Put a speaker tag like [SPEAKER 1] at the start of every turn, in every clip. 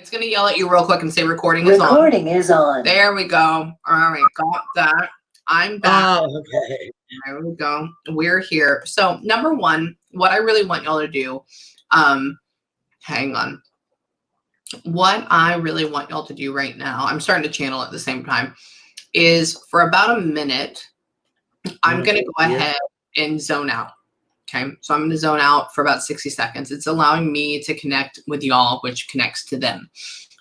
[SPEAKER 1] It's going to yell at you real quick and say recording is on.
[SPEAKER 2] Recording is on.
[SPEAKER 1] There we go. All right, got that. I'm back.
[SPEAKER 3] Oh, okay.
[SPEAKER 1] There we go. We're here. So number one, what I really want y'all to do, hang on. What I really want y'all to do right now, I'm starting to channel at the same time, is for about a minute, I'm going to go ahead and zone out. Okay. So I'm going to zone out for about 60 seconds. It's allowing me to connect with y'all, which connects to them.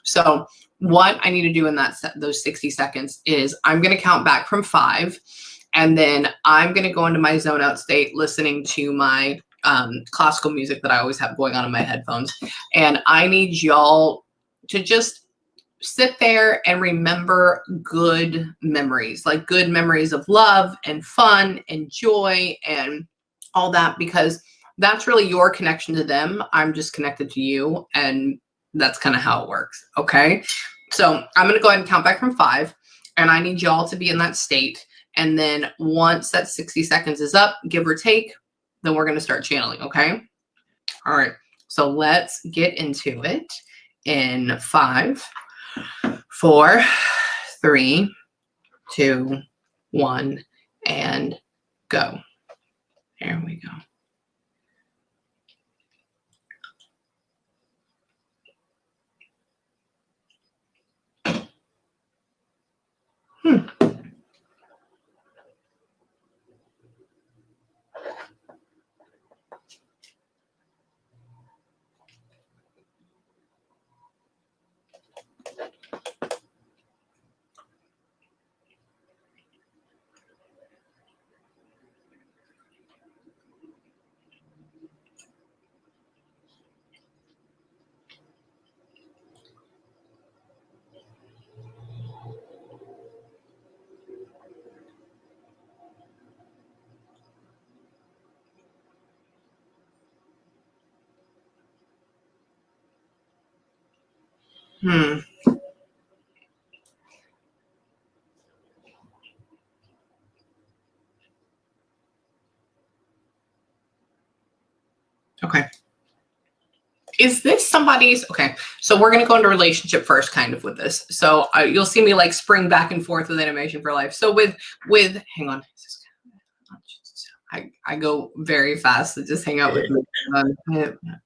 [SPEAKER 1] So what I need to do in those 60 seconds is I'm going to count back from 5, and then I'm going to go into my zone out state, listening to my classical music that I always have going on in my headphones. And I need y'all to just sit there and remember good memories, like good memories of love and fun and joy and all that, because that's really your connection to them. I'm just connected to you, and that's kind of how it works. Okay. So I'm going to go ahead and count back from 5, and I need y'all to be in that state. And then once that 60 seconds is up, give or take, then we're going to start channeling. Okay. All right. So let's get into it in 5, 4, 3, 2, 1, and go. There we go. Okay. Is this somebody's? Okay. So we're going to go into relationship first, kind of, with this. So you'll see me like spring back and forth with animation for life. So with, hang on. I go very fast to just hang out with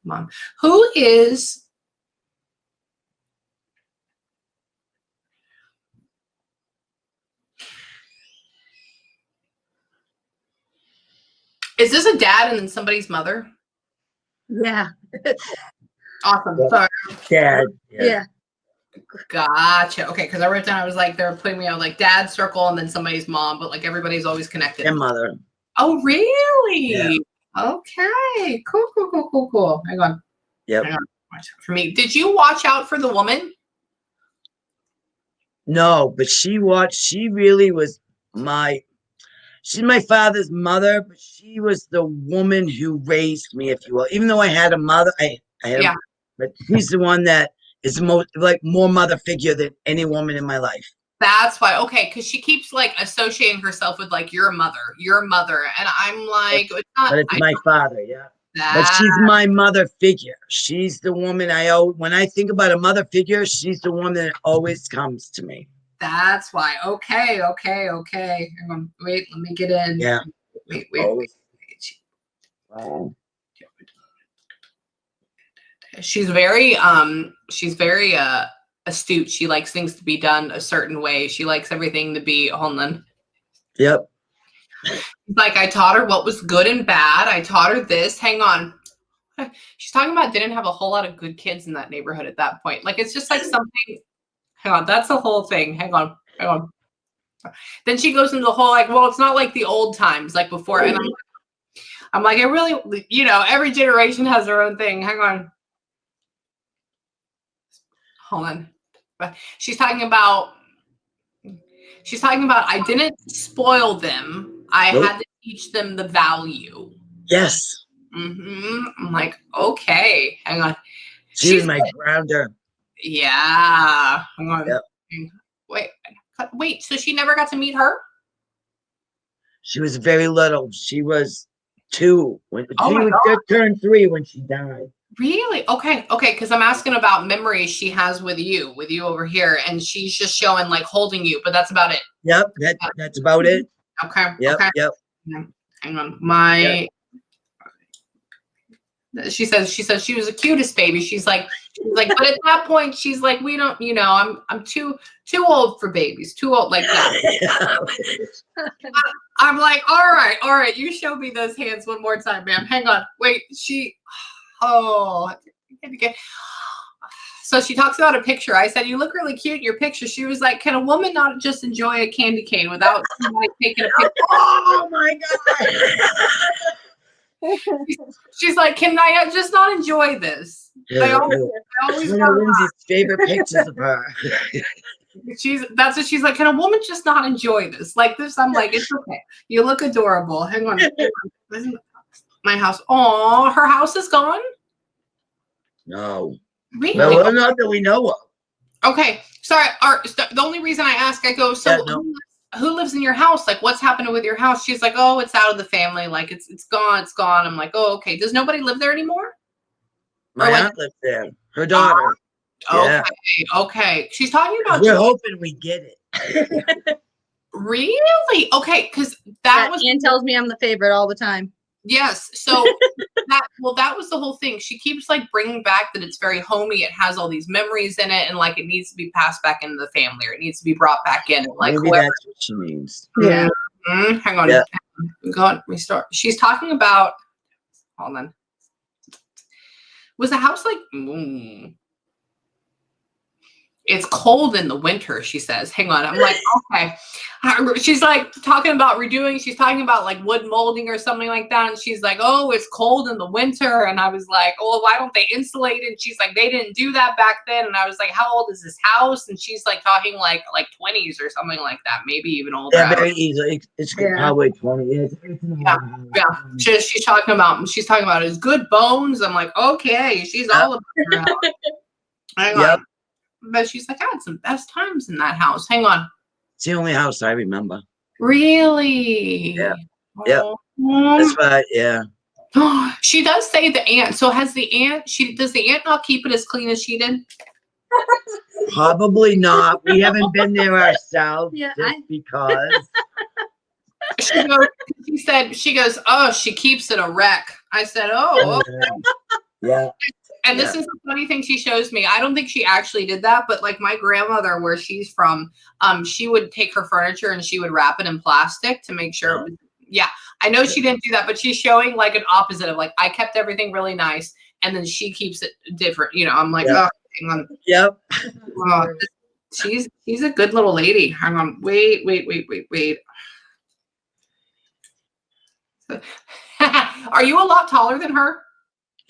[SPEAKER 1] mom. Who is this a dad and then somebody's mother?
[SPEAKER 4] Yeah.
[SPEAKER 1] Awesome. Sorry.
[SPEAKER 3] Dad.
[SPEAKER 4] Yeah.
[SPEAKER 1] Gotcha. Okay, because I wrote down, I was like, they're putting me on like dad circle and then somebody's mom, but like everybody's always connected.
[SPEAKER 3] And mother.
[SPEAKER 1] Oh, really?
[SPEAKER 3] Yeah.
[SPEAKER 1] Okay. Cool. Hang on.
[SPEAKER 3] Yep.
[SPEAKER 1] Hang on. For me, did you watch out for the woman?
[SPEAKER 3] No, but she really was she's my father's mother, but she was the woman who raised me, if you will. Even though I had a mother, but she's the one that is the most, like, more mother figure than any woman in my life.
[SPEAKER 1] That's why. Okay, because she keeps like associating herself with like your mother, and I'm like, it's not.
[SPEAKER 3] But it's my father, yeah.
[SPEAKER 1] That,
[SPEAKER 3] but she's my mother figure. She's the woman when I think about a mother figure, she's the one that always comes to me.
[SPEAKER 1] That's why. Okay. Hang on. Wait, let me get in.
[SPEAKER 3] Yeah.
[SPEAKER 1] Wait.
[SPEAKER 3] Wow.
[SPEAKER 1] She's very astute. She likes things to be done a certain way. She likes everything to be, hold on.
[SPEAKER 3] Yep.
[SPEAKER 1] Like, I taught her what was good and bad. I taught her this. Hang on. She's talking about didn't have a whole lot of good kids in that neighborhood at that point. Like, it's just like something. Hang on. That's the whole thing. Hang on. Then she goes into the whole, like, well, it's not like the old times, like before. And I'm like, it really, every generation has their own thing. Hang on. Hold on. She's talking about I didn't spoil them. I had to teach them the value.
[SPEAKER 3] Yes.
[SPEAKER 1] I'm like, okay, hang on.
[SPEAKER 3] She's my grounder.
[SPEAKER 1] Yeah. Hang on.
[SPEAKER 3] Yep.
[SPEAKER 1] Wait. So she never got to meet her?
[SPEAKER 3] She was very little. She was 2 when she was just turned 3 when she died.
[SPEAKER 1] Really? Okay. Okay. Because I'm asking about memories she has with you over here, and she's just showing like holding you, but that's about it.
[SPEAKER 3] Yep, that's about it.
[SPEAKER 1] Okay.
[SPEAKER 3] Yep,
[SPEAKER 1] Okay.
[SPEAKER 3] yep,
[SPEAKER 1] Hang on.
[SPEAKER 3] yep.
[SPEAKER 1] She says she was the cutest baby. She's like, but at that point, she's like, we don't, I'm too old for babies, too old like that. I'm like, all right, you show me those hands one more time, ma'am. Hang on, wait, oh, so she talks about a picture. I said, you look really cute in your picture. She was like, can a woman not just enjoy a candy cane without somebody taking a picture?
[SPEAKER 3] Oh my God.
[SPEAKER 1] She's like, can I just not enjoy this? I always
[SPEAKER 3] It's one of Lindsay's favorite pictures of her.
[SPEAKER 1] that's what she's like. Can a woman just not enjoy this? Like this, I'm like, it's okay. You look adorable. Hang on. My house. Oh, her house is gone?
[SPEAKER 3] No.
[SPEAKER 1] Really?
[SPEAKER 3] Well, not that we know of.
[SPEAKER 1] Okay. Sorry. The only reason I ask, I go, so
[SPEAKER 3] Yeah, no.
[SPEAKER 1] who lives in your house? Like, what's happening with your house? She's like, oh, it's out of the family. Like, it's gone. It's gone. I'm like, oh, okay. Does nobody live there anymore?
[SPEAKER 3] My aunt lives there. Her daughter.
[SPEAKER 1] Okay. Okay. She's talking about.
[SPEAKER 3] We're hoping we get it.
[SPEAKER 1] Really? Okay. Because that was.
[SPEAKER 2] Ann tells me I'm the favorite all the time.
[SPEAKER 1] Yes. So that was the whole thing. She keeps like bringing back that it's very homey. It has all these memories in it, and like it needs to be passed back into the family, or it needs to be brought back in. And, like
[SPEAKER 3] Maybe
[SPEAKER 1] whoever.
[SPEAKER 3] that's what she means.
[SPEAKER 2] Yeah.
[SPEAKER 1] Hang on.
[SPEAKER 3] Yeah.
[SPEAKER 1] Go on. Restart. She's talking about. Hold on. Was the house like? It's cold in the winter, she says. Hang on. I'm like, okay. She's like talking about redoing. She's talking about like wood molding or something like that. And she's like, oh, it's cold in the winter. And I was like, oh, why don't they insulate it? And she's like, they didn't do that back then. And I was like, how old is this house? And she's like talking like 20s or something like that. Maybe even older.
[SPEAKER 3] Yeah, very easily. It's probably 20 years.
[SPEAKER 1] Yeah. She's talking about his good bones. I'm like, okay. She's all about her house. Hang on. But she's like, I had some best times in that house. Hang on.
[SPEAKER 3] It's the only house I remember.
[SPEAKER 1] Really?
[SPEAKER 3] Yeah. Yeah. That's right. Yeah.
[SPEAKER 1] She does say the aunt. So does the aunt not keep it as clean as she did?
[SPEAKER 3] Probably not. We haven't been there ourselves because.
[SPEAKER 1] She goes, oh, she keeps it a wreck. I said, oh, okay.
[SPEAKER 3] Yeah.
[SPEAKER 1] And this is the funny thing she shows me. I don't think she actually did that, but like my grandmother, where she's from, she would take her furniture and she would wrap it in plastic to make sure. I know she didn't do that, but she's showing like an opposite of like, I kept everything really nice and then she keeps it different. I'm like, oh, hang on.
[SPEAKER 3] Yep.
[SPEAKER 1] She's a good little lady. Hang on. Wait. Are you a lot taller than her?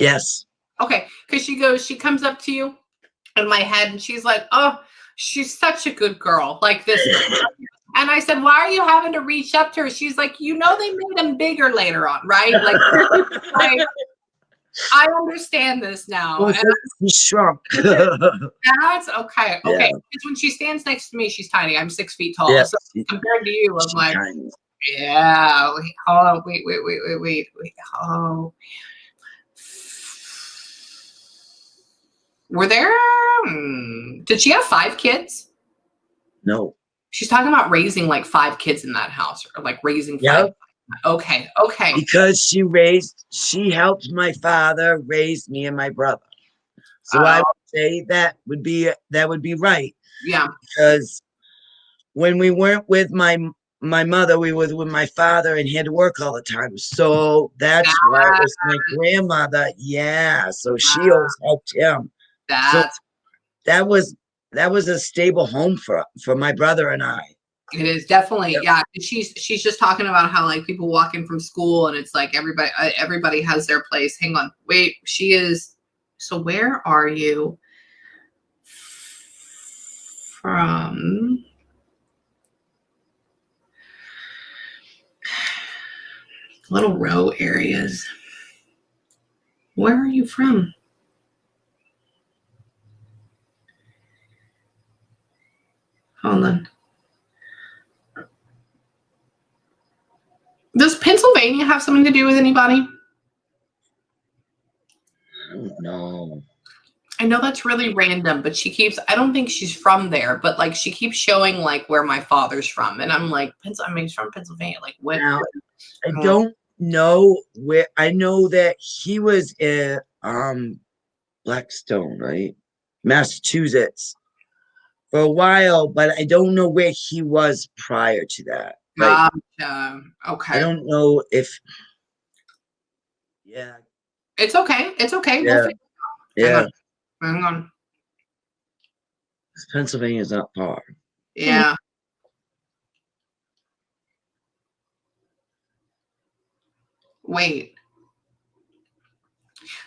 [SPEAKER 3] Yes.
[SPEAKER 1] Okay, because she comes up to you in my head and she's like, oh, she's such a good girl, like this. And I said, why are you having to reach up to her? She's like, they made them bigger later on, right? Like, I understand this now.
[SPEAKER 3] Well, she's shrunk.
[SPEAKER 1] That's okay. Okay,
[SPEAKER 3] Yeah.
[SPEAKER 1] because when she stands next to me, she's tiny. I'm 6 feet tall.
[SPEAKER 3] Yeah.
[SPEAKER 1] So compared to you, I'm like,
[SPEAKER 3] tiny.
[SPEAKER 1] yeah. Hold on. Wait. Oh. Did she have 5 kids?
[SPEAKER 3] No.
[SPEAKER 1] She's talking about raising like 5 kids in that house, or like raising 5.
[SPEAKER 3] Yep.
[SPEAKER 1] Okay.
[SPEAKER 3] Because she helped my father raise me and my brother. So I would say that would be right.
[SPEAKER 1] Yeah.
[SPEAKER 3] Because when we weren't with my mother, we were with my father and he had to work all the time. So that's why it was my grandmother. Yeah. So she always helped him. So that was a stable home for my brother and I.
[SPEAKER 1] It is definitely.
[SPEAKER 3] Yep.
[SPEAKER 1] Yeah. She's just talking about how like people walk in from school and it's like everybody has their place. Hang on. Wait, she is. So where are you from? Little row areas. Where are you from? Hold on. Does Pennsylvania have something to do with anybody?
[SPEAKER 3] I don't know.
[SPEAKER 1] I know that's really random, but I don't think she's from there, but like she keeps showing like where my father's from. And I'm like, he's from Pennsylvania. Like what?
[SPEAKER 3] Now, I don't know where. I know that he was in Blackstone, right? Massachusetts for a while, but I don't know where he was prior to that. Like,
[SPEAKER 1] Gotcha. Okay.
[SPEAKER 3] I don't know if. Yeah.
[SPEAKER 1] It's okay. It's okay.
[SPEAKER 3] Yeah.
[SPEAKER 1] Hang
[SPEAKER 3] Yeah.
[SPEAKER 1] on. Hang on.
[SPEAKER 3] Pennsylvania's not far.
[SPEAKER 1] Yeah. Wait.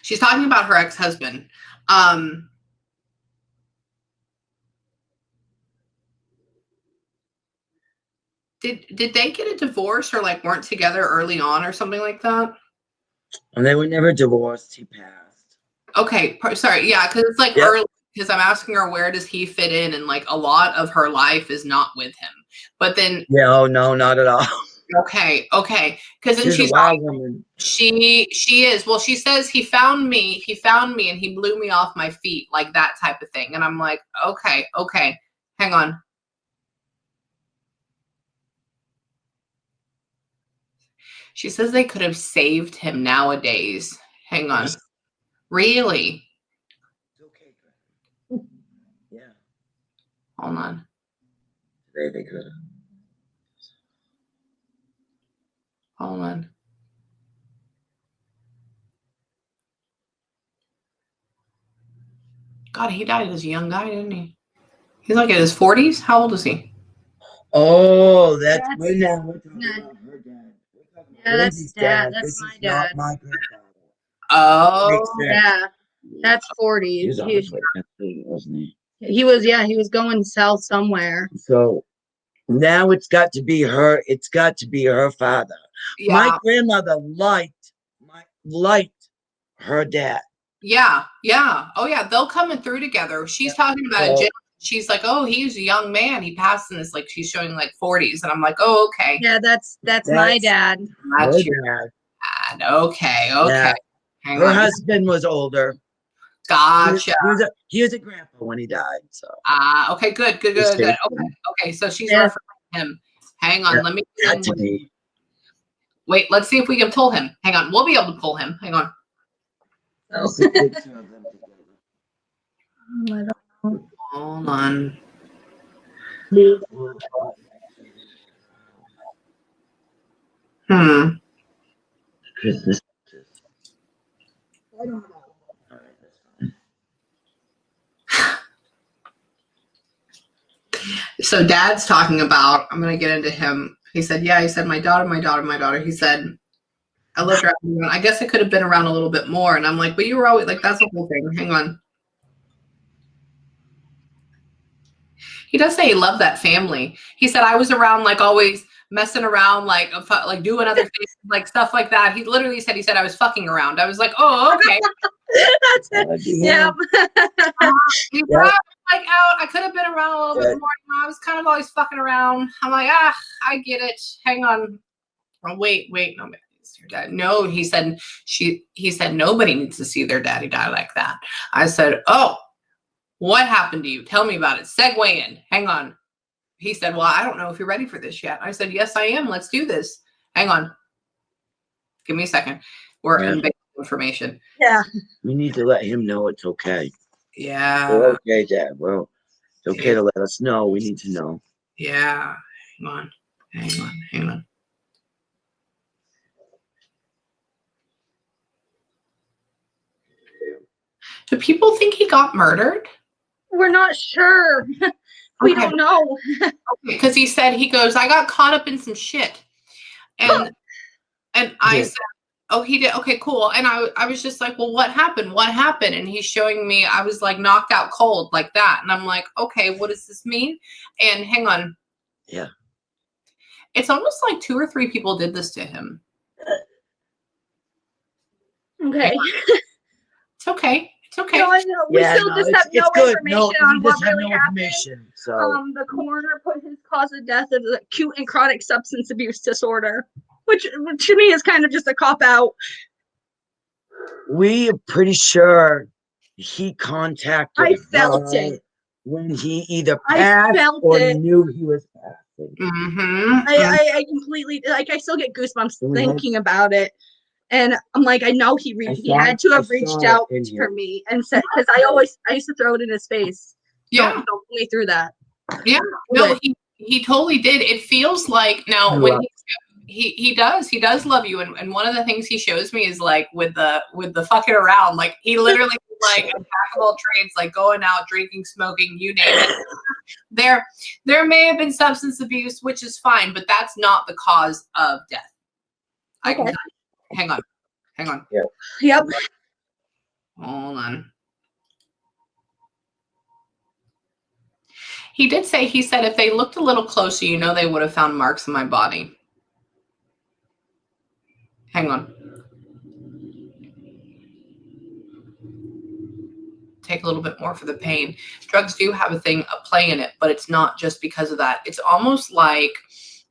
[SPEAKER 1] She's talking about her ex-husband. Did they get a divorce or like weren't together early on or something like that?
[SPEAKER 3] And they were never divorced. He passed.
[SPEAKER 1] Okay, sorry. Yeah, because it's like early. Because I'm asking her where does he fit in, and like a lot of her life is not with him. But then
[SPEAKER 3] Yeah. Oh no, not at all.
[SPEAKER 1] okay. Because then
[SPEAKER 3] She's a wild woman.
[SPEAKER 1] She is. Well, she says he found me and he blew me off my feet, like that type of thing. And I'm like, okay. Hang on. She says they could have saved him nowadays. Hang on. Really?
[SPEAKER 3] Okay. Yeah.
[SPEAKER 1] Hold on.
[SPEAKER 3] Today they could have.
[SPEAKER 1] Hold on. God, he died as a young guy, didn't he? He's like in his 40s. How old is he?
[SPEAKER 3] Oh, that's we're talking about her dad.
[SPEAKER 2] Yeah, that's dad. That's
[SPEAKER 3] This
[SPEAKER 2] my
[SPEAKER 3] is
[SPEAKER 2] dad.
[SPEAKER 3] not my grandfather.
[SPEAKER 1] Oh,
[SPEAKER 2] Yeah, that's 40.
[SPEAKER 3] He was on his way to Pennsylvania, wasn't he?
[SPEAKER 2] He was going south somewhere.
[SPEAKER 3] So now it's got to be her. It's got to be her father.
[SPEAKER 1] yeah.
[SPEAKER 3] My grandmother liked her dad.
[SPEAKER 1] Yeah. Oh, yeah. They'll come through together. She's talking about Jim. She's like, oh, he's a young man. He passed in this, like, she's showing like 40s. And I'm like, oh, okay.
[SPEAKER 2] Yeah, that's my dad.
[SPEAKER 1] That's your dad. Okay.
[SPEAKER 3] Yeah.
[SPEAKER 1] Hang
[SPEAKER 3] Her
[SPEAKER 1] on.
[SPEAKER 3] husband was older.
[SPEAKER 1] Gotcha.
[SPEAKER 3] He was a grandpa when he died. So.
[SPEAKER 1] Okay, good. Okay, so she's referencing him. Hang on, let me. Wait, let's see if we can pull him. Hang on, we'll be able to pull him. Hang on. Hold on. So Dad's talking about, I'm going to get into him. He said, my daughter. He said, I looked around. I guess I could have been around a little bit more. And I'm like, but you were always like, that's the whole thing. Hang on. He does say he loved that family. He said, I was around like always messing around, like doing other things, like stuff like that. He literally said, I was fucking around. I was like, oh, okay.
[SPEAKER 2] That's it. Yeah.
[SPEAKER 1] He brought like out. I could have been around a little bit more. I was kind of always fucking around. I'm like, I get it. Hang on. Oh, wait. No, it's your dad. No, he said nobody needs to see their daddy die like that. I said, oh, what happened to you? Tell me about it. Segue in. Hang on. He said, well, I don't know if you're ready for this yet. I said, yes, I am. Let's do this. Hang on. Give me a second. We're in basic information.
[SPEAKER 2] Yeah.
[SPEAKER 3] We need to let him know it's okay.
[SPEAKER 1] Yeah.
[SPEAKER 3] We're okay, Dad. Well, it's okay to let us know. We need to know.
[SPEAKER 1] Yeah. Hang on. Do people think he got murdered?
[SPEAKER 2] We're not sure. We don't know.
[SPEAKER 1] Because he said, I got caught up in some shit. And I said, oh, he did. Okay, cool. And I was just like, well, what happened? And he's showing me, I was like knocked out cold like that. And I'm like, okay, what does this mean? And hang on.
[SPEAKER 3] Yeah.
[SPEAKER 1] It's almost like 2 or 3 people did this to him.
[SPEAKER 2] Okay.
[SPEAKER 1] It's okay. No,
[SPEAKER 2] we still just have no information on what really happened.
[SPEAKER 3] So
[SPEAKER 2] the coroner put his cause of death as acute and chronic substance abuse disorder, which to me is kind of just a cop out.
[SPEAKER 3] We are pretty sure he contacted
[SPEAKER 2] I felt
[SPEAKER 3] her
[SPEAKER 2] it.
[SPEAKER 3] when he either
[SPEAKER 2] I
[SPEAKER 3] passed
[SPEAKER 2] felt
[SPEAKER 3] or
[SPEAKER 2] it.
[SPEAKER 3] knew he was passing.
[SPEAKER 2] I completely, like, I still get goosebumps thinking about it. And I'm like, I know he had to have reached out for me and said, because I used to throw it in his face.
[SPEAKER 1] Yeah.
[SPEAKER 2] Don't put me through that.
[SPEAKER 1] Yeah. No, he totally did. It feels like now when he does love you. And one of the things he shows me is like with the fucking around, like he literally like a jack of all trades, like going out, drinking, smoking, you name it. There may have been substance abuse, which is fine, but that's not the cause of death. I can tell you. Hang on.
[SPEAKER 2] Yep.
[SPEAKER 1] Hold on. He said if they looked a little closer, they would have found marks on my body. Hang on. Take a little bit more for the pain. Drugs do have a play in it, but it's not just because of that. It's almost like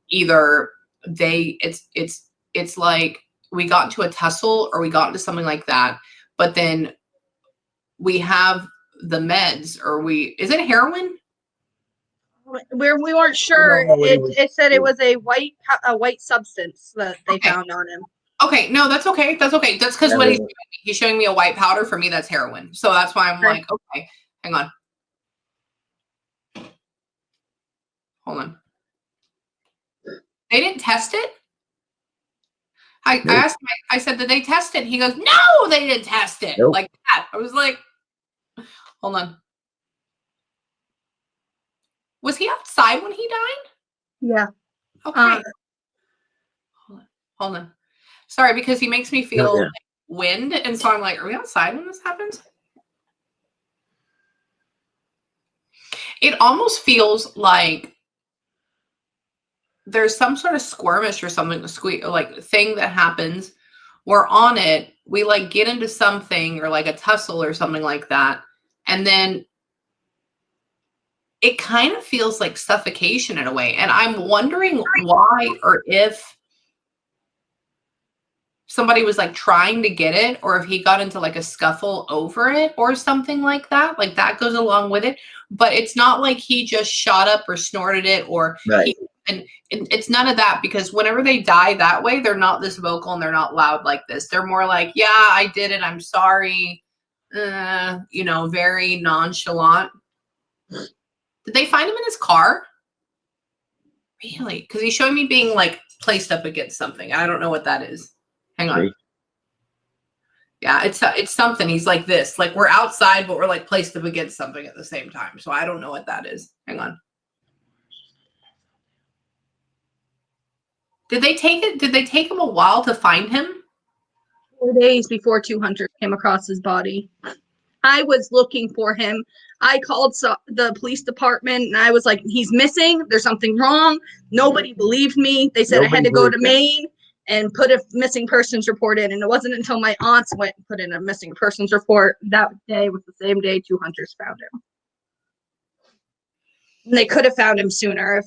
[SPEAKER 1] either it's like we got into a tussle or we got into something like that, but then we have the meds, or is it heroin?
[SPEAKER 2] We weren't sure. It said it was a white substance that they found on him.
[SPEAKER 1] Okay, no, that's okay. That's okay. That's because what he's showing me a white powder. For me, that's heroin. So that's why I'm like, okay, hang on. Hold on. They didn't test it? I asked him, I said, did they test it? He goes, no, they didn't test it. Like that. I was like, hold on. Was he outside when he died?
[SPEAKER 2] Yeah.
[SPEAKER 1] Okay. Hold on. Sorry, because he makes me feel like wind. And so I'm like, are we outside when this happens? It almost feels like there's some sort of skirmish or something, like thing that happens. We're on it. We like get into something or like a tussle or something like that. And then it kind of feels like suffocation in a way. And I'm wondering why, or if somebody was like trying to get it, or if he got into like a scuffle over it or something like that. Like that goes along with it. But it's not like he just shot up or snorted it, or and it's none of that, because whenever they die that way, they're not this vocal and they're not loud like this. They're more like, yeah, I did it. I'm sorry. Very nonchalant. Did they find him in his car? Really? Because he's showing me being like placed up against something. I don't know what that is. Hang on. Yeah, it's something. He's like this. Like we're outside, but we're like placed up against something at the same time. So I don't know what that is. Hang on. Did they take him a while to find him?
[SPEAKER 2] 4 days before 2 hunters came across his body. I was looking for him. I called the police department and I was like, he's missing. There's something wrong. Nobody believed me. They said I had to go to Maine and put a missing persons report in. And it wasn't until my aunts went and put in a missing persons report. That day was the same day 2 hunters found him. And they could have found him sooner.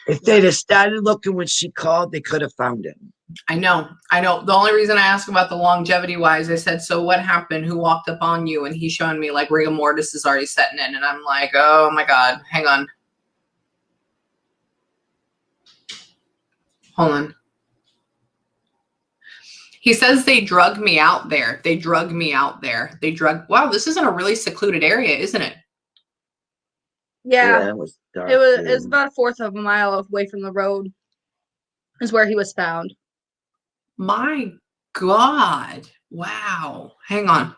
[SPEAKER 3] If they'd have started looking when she called, they could have found him.
[SPEAKER 1] I know. The only reason I asked about the longevity wise, I said, so what happened? Who walked up on you? And he's showing me like rigor mortis is already setting in. And I'm like, oh my God, hang on. Hold on. He says they drug me out there. Wow, this isn't a really secluded area, isn't it?
[SPEAKER 2] Yeah.
[SPEAKER 3] It was dark.
[SPEAKER 2] It was about a fourth of a mile away from the road is where he was found.
[SPEAKER 1] My God. Wow. Hang on.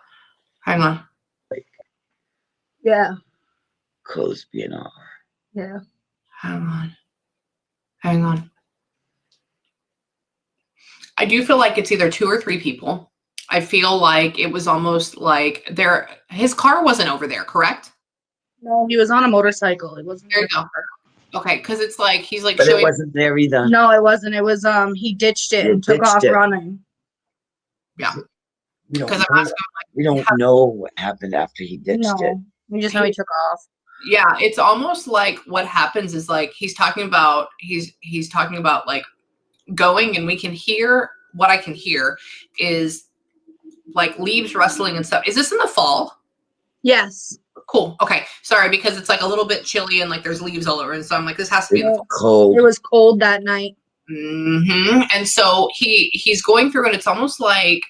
[SPEAKER 2] Yeah.
[SPEAKER 3] Close BNR.
[SPEAKER 2] Yeah.
[SPEAKER 1] Hang on. I do feel like it's either 2 or 3 people. I feel like it was almost like his car wasn't over there, correct?
[SPEAKER 2] No, he was on a motorcycle. It wasn't.
[SPEAKER 1] There you go. Okay, because it's like he's like.
[SPEAKER 3] But it wasn't there either.
[SPEAKER 2] No, it wasn't. It was he ditched it and took off running.
[SPEAKER 1] Yeah.
[SPEAKER 3] Because we don't know what happened after he ditched it.
[SPEAKER 2] We just know he took off.
[SPEAKER 1] Yeah, it's almost like what happens is like he's talking about like going, and we can hear what I can hear is like leaves rustling and stuff. Is this in the fall?
[SPEAKER 2] Yes.
[SPEAKER 1] Cool. Okay. Sorry, because it's like a little bit chilly and like there's leaves all over. And so I'm like, this has to be in the fall.
[SPEAKER 3] Cold.
[SPEAKER 2] It was cold that night.
[SPEAKER 1] And so he's going through and it's almost like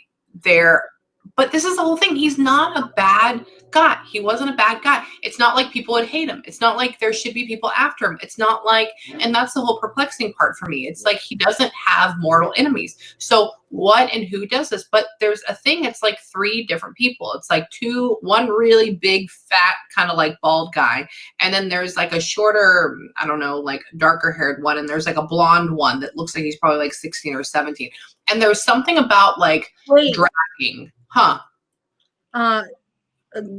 [SPEAKER 1] but this is the whole thing. He's not a bad guy. He wasn't a bad guy. It's not like people would hate him. It's not like there should be people after him. It's not like, and that's the whole perplexing part for me. It's like he doesn't have mortal enemies. So what and who does this? But there's a thing, it's like 3 different people. It's like one really big, fat, kind of like bald guy. And then there's like a shorter, I don't know, like darker haired one. And there's like a blonde one that looks like he's probably like 16 or 17. And there's something about like dragging. Huh.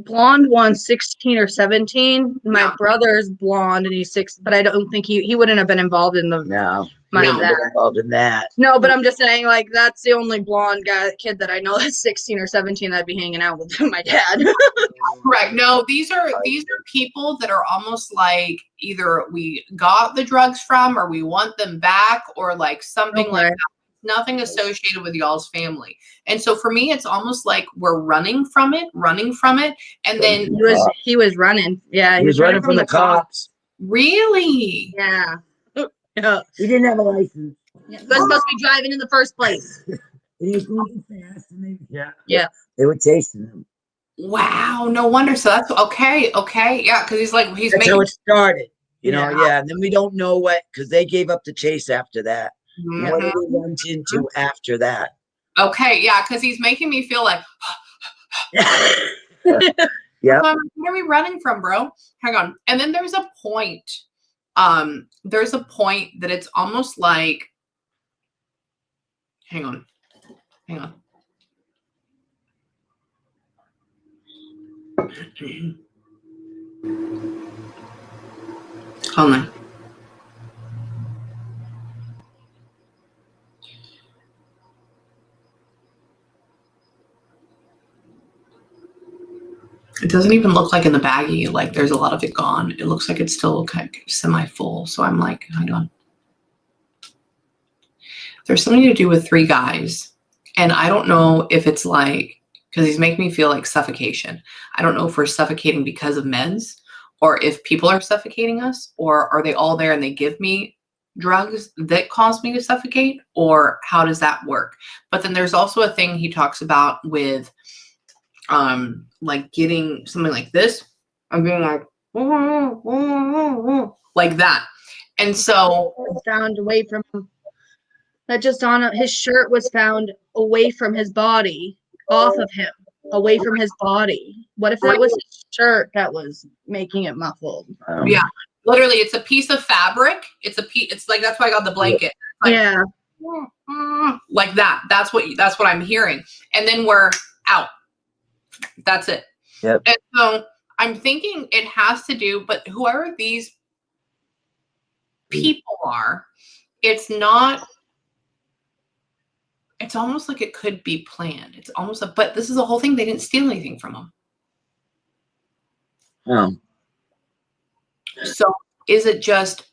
[SPEAKER 2] Blonde one, 16 or 17. My brother's blonde and he's 6, but I don't think he wouldn't have been involved in
[SPEAKER 3] involved in that.
[SPEAKER 2] No, but I'm just saying, like, that's the only blonde kid that I know that's 16 or 17 that'd be hanging out with my dad.
[SPEAKER 1] Correct. No, these are people that are almost like either we got the drugs from or we want them back or like something like that. Nothing associated with y'all's family. And so for me, it's almost like we're running from it. And then
[SPEAKER 2] he was running. Yeah.
[SPEAKER 3] He was running from the cops.
[SPEAKER 1] Really?
[SPEAKER 2] Yeah.
[SPEAKER 3] Yeah. He didn't have a license.
[SPEAKER 2] Yeah. He was supposed to be driving in the first place.
[SPEAKER 3] He was moving fast and they were chasing him.
[SPEAKER 1] Wow. No wonder. So that's okay. Yeah. Cause
[SPEAKER 3] that's how it started. You know, and then we don't know because they gave up the chase after that.
[SPEAKER 1] Mm-hmm.
[SPEAKER 3] What did he went into after that?
[SPEAKER 1] Okay, yeah, because he's making me feel like,
[SPEAKER 3] yeah.
[SPEAKER 1] What are we running from, bro? Hang on. And then there's a point. That it's almost like, hang on. Hold on. It doesn't even look like in the baggie, like there's a lot of it gone. It looks like it's still kind of semi-full. So I'm like, hang on. There's something to do with 3 guys. And I don't know if it's like, because he's making me feel like suffocation. I don't know if we're suffocating because of meds or if people are suffocating us, or are they all there and they give me drugs that cause me to suffocate, or how does that work? But then there's also a thing he talks about with like getting something like this. I'm being like that. And so
[SPEAKER 2] found away from him. That just on his shirt was found away from his body, off of him, away from his body. What if that was his shirt that was making it muffled?
[SPEAKER 1] Yeah, literally, it's a piece of fabric. It's like, that's why I got the blanket. Like, like that. That's what I'm hearing. And then we're out. That's it.
[SPEAKER 3] Yep.
[SPEAKER 1] And so I'm thinking it has to do, but whoever these people are, it's almost like it could be planned. It's almost but this is the whole thing. They didn't steal anything from him.
[SPEAKER 3] Oh.
[SPEAKER 1] So is it just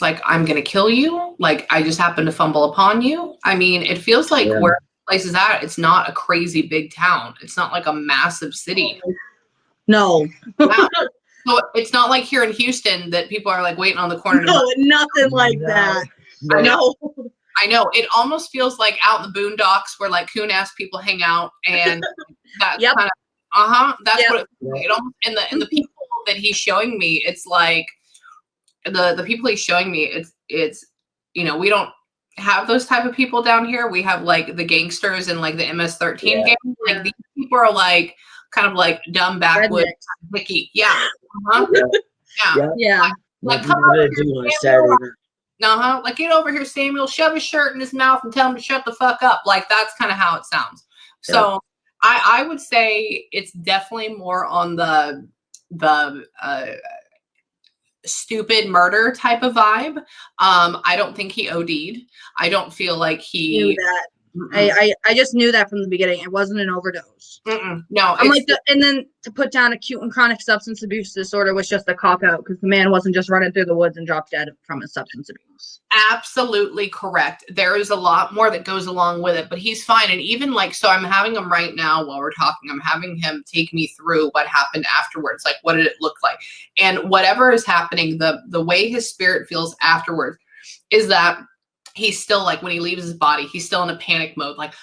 [SPEAKER 1] like, I'm going to kill you? Like, I just happened to fumble upon you? I mean, it feels like where the place is at, it's not a crazy big town. It's not like a massive city.
[SPEAKER 2] No.
[SPEAKER 1] So it's not like here in Houston that people are like waiting on the corner.
[SPEAKER 2] No, nothing like that.
[SPEAKER 1] I know. It almost feels like out in the boondocks where like coon-ass people hang out, and that's kind of, that's what it almost, and the people that he's showing me, it's like the people he's showing me, it's we don't have those type of people down here. We have like the gangsters and like the MS-13 gang. Like these people are like kind of like dumb backwoods, picky. Yeah. Like come over here, like get over here, Samuel, shove his shirt in his mouth and tell him to shut the fuck up. Like that's kind of how it sounds. So I would say it's definitely more on the stupid murder type of vibe. I don't think he OD'd. I don't feel like he
[SPEAKER 2] I just knew that from the beginning. It wasn't an overdose.
[SPEAKER 1] No,
[SPEAKER 2] I'm like, and then to put down acute and chronic substance abuse disorder was just a cop out because the man wasn't just running through the woods and dropped dead from his substance abuse.
[SPEAKER 1] absolutely correct. There is a lot more that goes along with it, but he's fine. And even like, so I'm having him right now while we're talking, I'm having him take me through what happened afterwards. Like, what did it look like? And whatever is happening, the way his spirit feels afterwards is that he's still like, when he leaves his body, he's still in a panic mode. Like,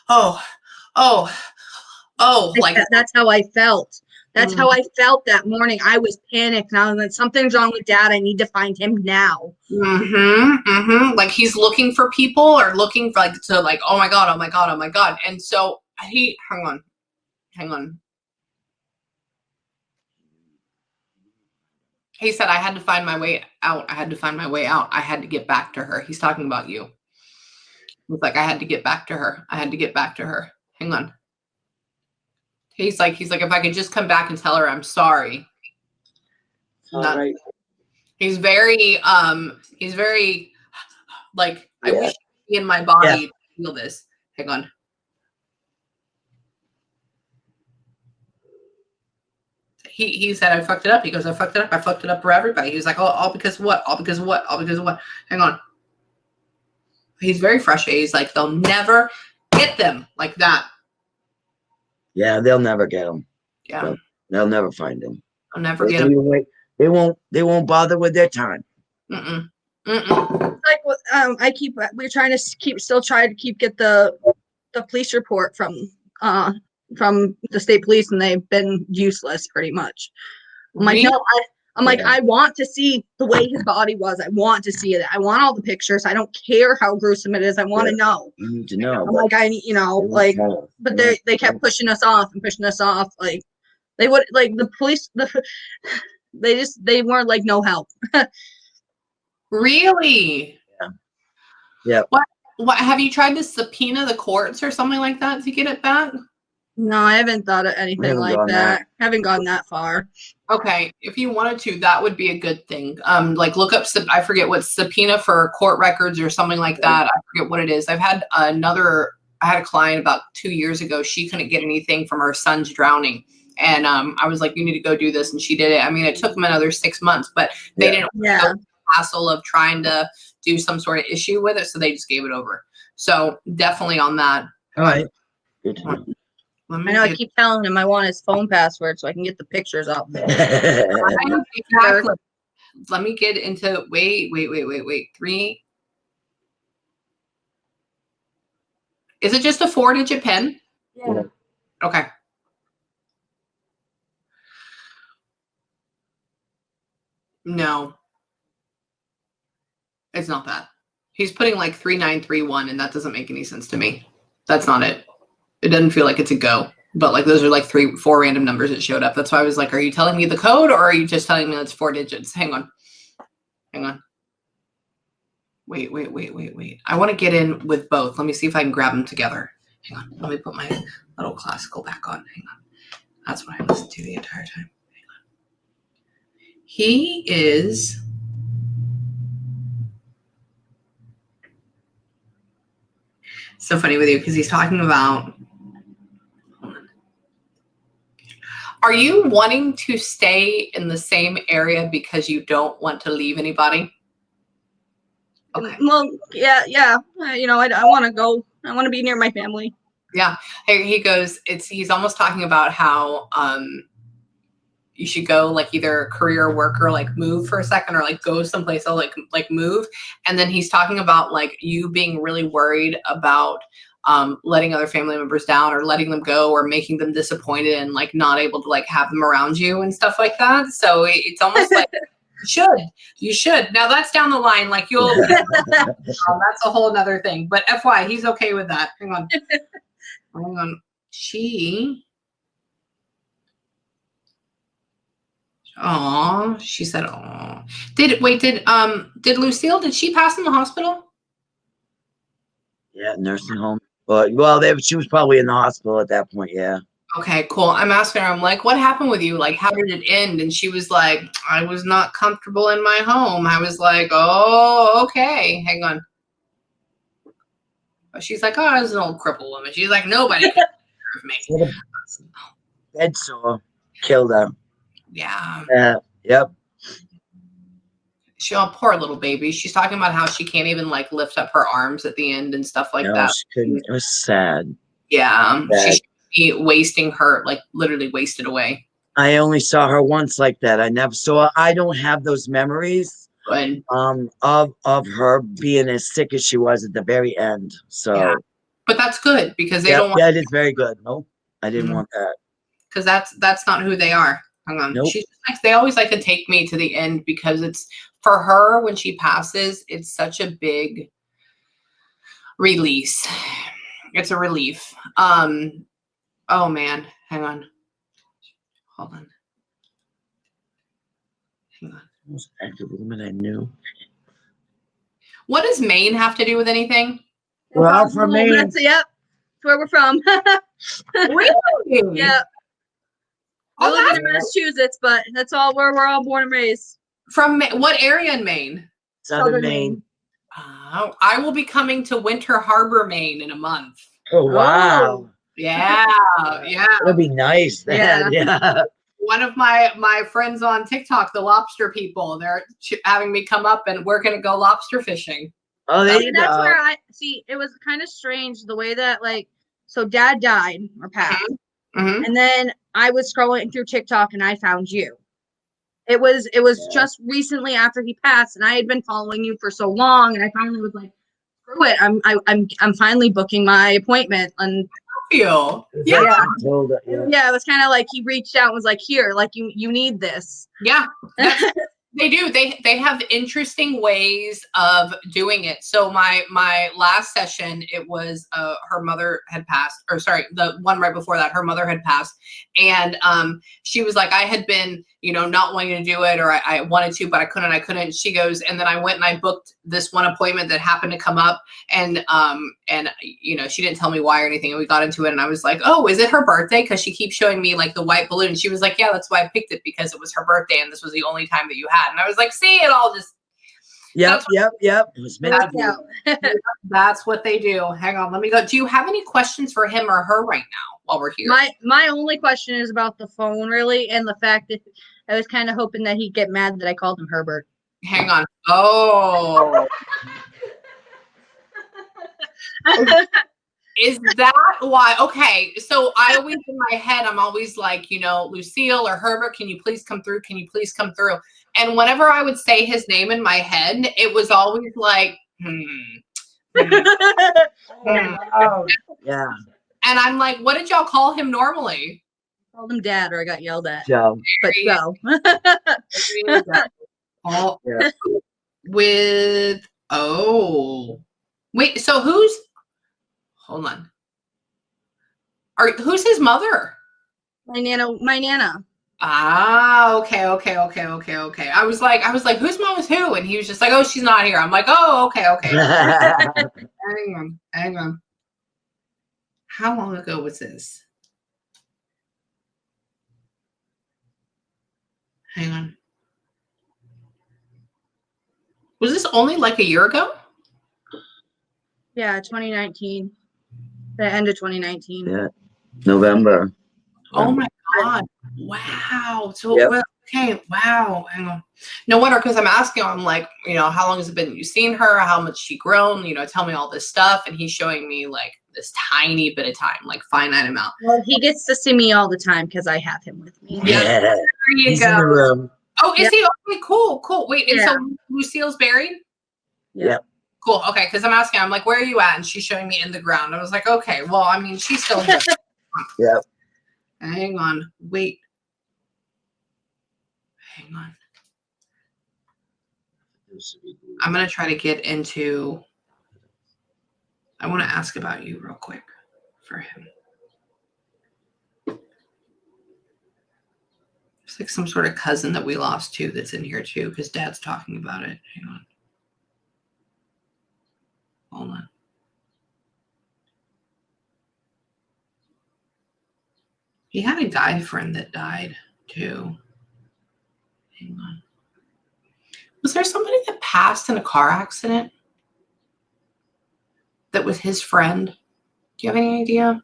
[SPEAKER 1] oh, like
[SPEAKER 2] that's how I felt. That's how I felt that morning. I was panicked and I was like, something's wrong with Dad. I need to find him now.
[SPEAKER 1] Like he's looking for people or looking for like, to like, oh my God. And so hang on. He said, I had to find my way out. I had to get back to her. He's talking about you. He's like, I had to get back to her. Hang on. He's like, if I could just come back and tell her I'm sorry.
[SPEAKER 3] Right.
[SPEAKER 1] He's very like, I wish I could be in my body to feel this. Hang on. He said, I fucked it up. He goes, I fucked it up for everybody. He was like, oh, all because what? Hang on. He's very frustrated. He's like, they'll never get them like that.
[SPEAKER 3] Yeah, they'll never get him.
[SPEAKER 1] Yeah.
[SPEAKER 3] They'll never find him.
[SPEAKER 1] I'll never get him.
[SPEAKER 3] They won't bother with their time.
[SPEAKER 2] Like we're trying to get the police report from the state police, and they've been useless pretty much. I'm like, no, I want to see the way his body was. I want to see it. I want all the pictures. I don't care how gruesome it is. I want to know.
[SPEAKER 3] You need to know.
[SPEAKER 2] I'm like, I need, but they kept pushing us off. Like they would, like the police, they weren't like no help.
[SPEAKER 1] Really?
[SPEAKER 3] Yeah.
[SPEAKER 1] What have you tried to subpoena the courts or something like that to get it back?
[SPEAKER 2] No, I haven't thought of anything like that. I haven't gone that far.
[SPEAKER 1] Okay, if you wanted to, that would be a good thing. Like look up, I forget what, subpoena for court records or something like that. I forget what it is. I had a client about 2 years ago. She couldn't get anything from her son's drowning. And I was like, you need to go do this. And she did it. I mean, it took them another 6 months, but they didn't want the hassle of trying to do some sort of issue with it. So they just gave it over. So definitely on that.
[SPEAKER 3] All right. Good to know.
[SPEAKER 2] I keep telling him I want his phone password so I can get the pictures up.
[SPEAKER 1] Exactly. Let me get into, wait. 3. Is it just a 4-digit PIN?
[SPEAKER 2] Yeah.
[SPEAKER 1] Okay. No. It's not that. He's putting like 3931 and that doesn't make any sense to me. That's not it. It doesn't feel like it's a go, but like those are like 4 random numbers that showed up. That's why I was like, are you telling me the code or are you just telling me it's 4 digits? Hang on. Wait. I want to get in with both. Let me see if I can grab them together. Hang on. Let me put my little classical back on. Hang on. That's what I listened to the entire time. Hang on. He is... so funny with you because he's talking about... Are you wanting to stay in the same area because you don't want to leave anybody? Okay.
[SPEAKER 2] Well, yeah. I want to go. I want to be near my family.
[SPEAKER 1] Yeah. He goes, he's almost talking about how you should go like either career or work or like move for a second or like go someplace else, like move. And then he's talking about like you being really worried about letting other family members down or letting them go or making them disappointed and like not able to like have them around you and stuff like that. So it's almost like you should. Now that's down the line. Like that's a whole nother thing, but FY, he's okay with that. Hang on. She said, "Aw." Did Lucille? Did she pass in the hospital?
[SPEAKER 3] Yeah, nursing home. Well, she was probably in the hospital at that point. Yeah.
[SPEAKER 1] Okay, cool. I'm asking her. I'm like, "What happened with you? Like, how did it end?" And she was like, "I was not comfortable in my home." I was like, "Oh, okay. Hang on." But she's like, oh, I was an old cripple woman. She's like, nobody can take care of me.
[SPEAKER 3] She had a bed sore. Killed her.
[SPEAKER 1] Yeah.
[SPEAKER 3] Yep.
[SPEAKER 1] She, oh, poor little baby. She's talking about how she can't even like lift up her arms at the end and stuff like
[SPEAKER 3] No,
[SPEAKER 1] that.
[SPEAKER 3] she couldn't. It was sad.
[SPEAKER 1] Yeah. She
[SPEAKER 3] Sad.
[SPEAKER 1] should be wasting her, like literally wasted away.
[SPEAKER 3] I only saw her once like that. I never saw. I don't have those memories
[SPEAKER 1] And
[SPEAKER 3] of her being as sick as she was at the very end. So
[SPEAKER 1] yeah. But that's good because they
[SPEAKER 3] yep,
[SPEAKER 1] don't want,
[SPEAKER 3] yeah, it is very good. Nope, I didn't want that.
[SPEAKER 1] because that's not who they are. Hang on.
[SPEAKER 3] Nope.
[SPEAKER 1] She's like, they always like to take me to the end because it's for her when she passes, it's such a big release. It's a relief. Oh man, hang on. Hold on. Hang on.
[SPEAKER 3] Most active woman I knew.
[SPEAKER 1] What does Maine have to do with anything?
[SPEAKER 3] We're out from Maine.
[SPEAKER 2] Yep. That's where we're from.
[SPEAKER 1] Really?
[SPEAKER 2] Yeah.
[SPEAKER 1] Oh,
[SPEAKER 2] I live
[SPEAKER 1] that's
[SPEAKER 2] in Massachusetts, but that's all where we're all born and raised.
[SPEAKER 1] from what area in Maine?
[SPEAKER 3] Southern Maine.
[SPEAKER 1] I will be coming to Winter Harbor, Maine in a month.
[SPEAKER 3] Oh wow.
[SPEAKER 1] Yeah, yeah.
[SPEAKER 3] That'd be nice.
[SPEAKER 2] Yeah.
[SPEAKER 3] Yeah.
[SPEAKER 1] One of my friends on TikTok, the lobster people, they're having me come up and we're gonna go lobster fishing.
[SPEAKER 3] Oh, there you
[SPEAKER 2] That's
[SPEAKER 3] go.
[SPEAKER 2] where I see. It was kind of strange the way that so Dad died or passed,
[SPEAKER 1] Mm-hmm.
[SPEAKER 2] and then I was scrolling through TikTok and I found you. It was just recently after he passed, and I had been following you for so long, and I finally was like, screw it, I'm finally booking my appointment. And
[SPEAKER 1] Feel.
[SPEAKER 3] Yeah.
[SPEAKER 1] Yeah,
[SPEAKER 2] yeah, it was kind of like he reached out and was like, here, like you need this.
[SPEAKER 1] yeah. They do. They have interesting ways of doing it. So my last session, it was her mother had passed, or sorry, the one right before that, her mother had passed, and she was like, I had been, not wanting to do it, or I wanted to, but I couldn't. She goes, and then I went and I booked this one appointment that happened to come up, and she didn't tell me why or anything, and we got into it, and I was like, oh, is it her birthday? Because she keeps showing me like the white balloon. She was like, yeah, that's why I picked it, because it was her birthday, and this was the only time that you had. And I was like, see, it all just.
[SPEAKER 3] Yep. It was meant to be.
[SPEAKER 1] That's what they do. Hang on, let me go. Do you have any questions for him or her right now while we're here?
[SPEAKER 2] My only question is about the phone, really, and the fact that I was kind of hoping that he'd get mad that I called him Herbert.
[SPEAKER 1] Hang on. Oh. Is that why? Okay, so I always in my head, I'm always like, Lucille or Herbert, can you please come through? Can you please come through? And whenever I would say his name in my head, it was always like,
[SPEAKER 3] Yeah.
[SPEAKER 1] And I'm like, what did y'all call him normally?
[SPEAKER 2] I called him Dad, or I got yelled at.
[SPEAKER 3] Joe.
[SPEAKER 2] But Joe.
[SPEAKER 1] Oh,
[SPEAKER 3] Yeah.
[SPEAKER 1] Wait, so hold on. Who's his mother?
[SPEAKER 2] My Nana.
[SPEAKER 1] Ah, okay. I was like, whose mom is who? And he was just like, oh, she's not here. I'm like, oh, okay. Hang on. How long ago was this? Hang on. Was this only like a year ago?
[SPEAKER 2] Yeah, 2019. The end of 2019.
[SPEAKER 3] Yeah. November.
[SPEAKER 1] Oh my God. Wow. So,
[SPEAKER 3] Yep.
[SPEAKER 1] okay. Wow. Hang on. No wonder, because I'm asking him, like, how long has it been you've seen her? How much she grown? Tell me all this stuff. And he's showing me like this tiny bit of time, like finite amount.
[SPEAKER 2] Well, he gets to see me all the time because I have him with me.
[SPEAKER 3] Yeah.
[SPEAKER 1] There you
[SPEAKER 3] He's
[SPEAKER 1] go.
[SPEAKER 3] in the room.
[SPEAKER 1] Oh, is he? Okay, cool. Wait, and
[SPEAKER 2] Yeah.
[SPEAKER 1] so Lucille's buried?
[SPEAKER 3] Yep.
[SPEAKER 1] Cool. Okay, because I'm asking, I'm like, where are you at? And she's showing me in the ground. I was like, okay, well, I mean, she's still here.
[SPEAKER 3] Yep.
[SPEAKER 1] Hang on. Wait. Hang on. I'm going to try to get into. I want to ask about you real quick for him. It's like some sort of cousin that we lost too that's in here too, because Dad's talking about it. Hang on. Hold on. He had a guy friend that died too. Hang on. Was there somebody that passed in a car accident? that was his friend? Do you have any idea?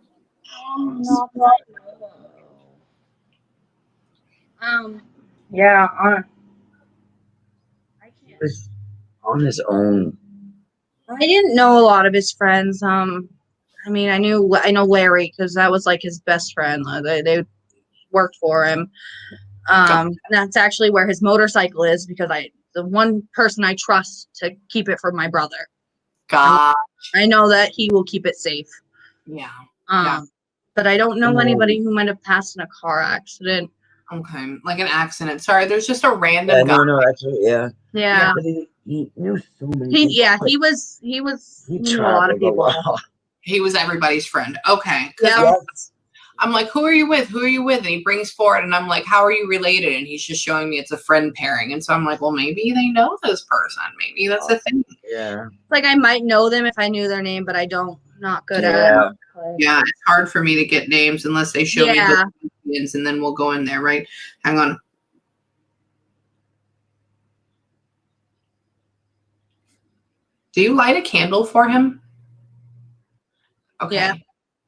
[SPEAKER 2] Not right now. Yeah. I
[SPEAKER 3] He
[SPEAKER 2] can't.
[SPEAKER 3] was on his own.
[SPEAKER 2] I didn't know a lot of his friends. I mean, I know Larry because that was like his best friend. They worked for him. That's actually where his motorcycle is because the one person I trust to keep it for my brother.
[SPEAKER 1] God.
[SPEAKER 2] I know that he will keep it safe.
[SPEAKER 1] Yeah.
[SPEAKER 2] But I don't know anybody who might have passed in a car accident.
[SPEAKER 1] Okay. Like an accident. Sorry, there's just a
[SPEAKER 3] Yeah,
[SPEAKER 1] random guy.
[SPEAKER 3] no, that's right. Yeah.
[SPEAKER 2] Yeah.
[SPEAKER 3] But he knew so many people.
[SPEAKER 2] He knew a lot of
[SPEAKER 3] traveled a
[SPEAKER 2] people.
[SPEAKER 3] lot.
[SPEAKER 1] He was everybody's friend. Okay. Because
[SPEAKER 2] Yeah.
[SPEAKER 1] I'm like, who are you with? Who are you with? And he brings forward, and I'm like, how are you related? And he's just showing me it's a friend pairing. And so I'm like, well, maybe they know this person. Maybe that's a thing.
[SPEAKER 3] Yeah.
[SPEAKER 2] Like I might know them if I knew their name, but I don't. Not good at
[SPEAKER 3] Yeah.
[SPEAKER 2] it.
[SPEAKER 1] Yeah, it's hard for me to get names unless they show me
[SPEAKER 2] Yeah.
[SPEAKER 1] who it is, and then we'll go in there, right? Hang on. Do you light a candle for him? Okay.
[SPEAKER 2] Yeah.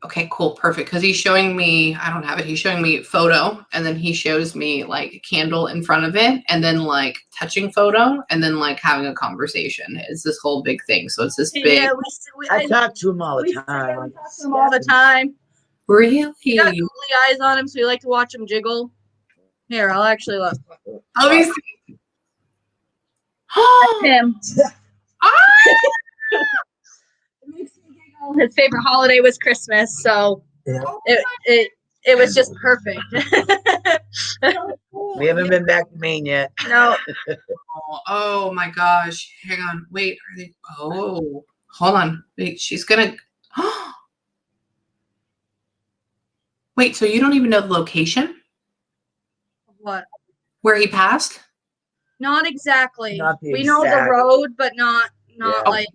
[SPEAKER 1] Okay, cool, perfect. Because he's showing me, I don't have it. He's showing me photo, and then he shows me like a candle in front of it, and then like touching photo, and then like having a conversation. It's this whole big thing. So it's this big.
[SPEAKER 2] Yeah,
[SPEAKER 3] I talk to him all the
[SPEAKER 2] we
[SPEAKER 3] time.
[SPEAKER 2] talk to him all the time.
[SPEAKER 1] Really?
[SPEAKER 2] We got googly eyes on him, so we like to watch him jiggle. Here, I'll actually look.
[SPEAKER 1] Let me see.
[SPEAKER 2] Him. His favorite holiday was Christmas, so
[SPEAKER 3] Yeah.
[SPEAKER 2] it was just perfect.
[SPEAKER 3] We haven't been back to Maine yet.
[SPEAKER 2] No.
[SPEAKER 1] Oh my gosh. Hang on. Wait, are they? Oh, hold on. Wait, she's gonna. Wait, so you don't even know the location
[SPEAKER 2] What?
[SPEAKER 1] where he passed?
[SPEAKER 2] Not exactly.
[SPEAKER 3] Not the
[SPEAKER 2] We know the
[SPEAKER 3] exact-
[SPEAKER 2] road, but not
[SPEAKER 3] Yeah.
[SPEAKER 2] like.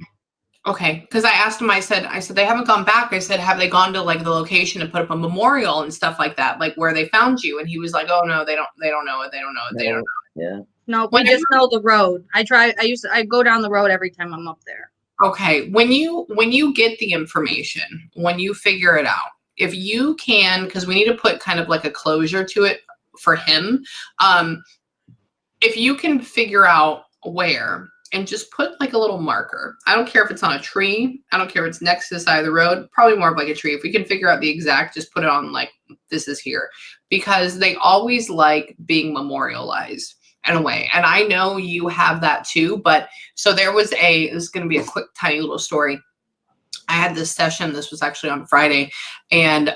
[SPEAKER 1] Okay, because I asked him. I said they haven't gone back. I said, have they gone to like the location and put up a memorial and stuff like that, like where they found you? And he was like, oh no, they don't know it. They don't know it. They don't know.
[SPEAKER 3] Yeah.
[SPEAKER 2] No, we just know the road. I go down the road every time I'm up there.
[SPEAKER 1] Okay, when you get the information, when you figure it out, if you can, because we need to put kind of like a closure to it for him. If you can figure out where and just put like a little marker. I don't care if it's on a tree. I don't care if it's next to the side of the road. Probably more of like a tree. If we can figure out the exact, just put it on like this is here, because they always like being memorialized in a way. And I know you have that too. But so this is going to be a quick, tiny little story. I had this session. This was actually on Friday, and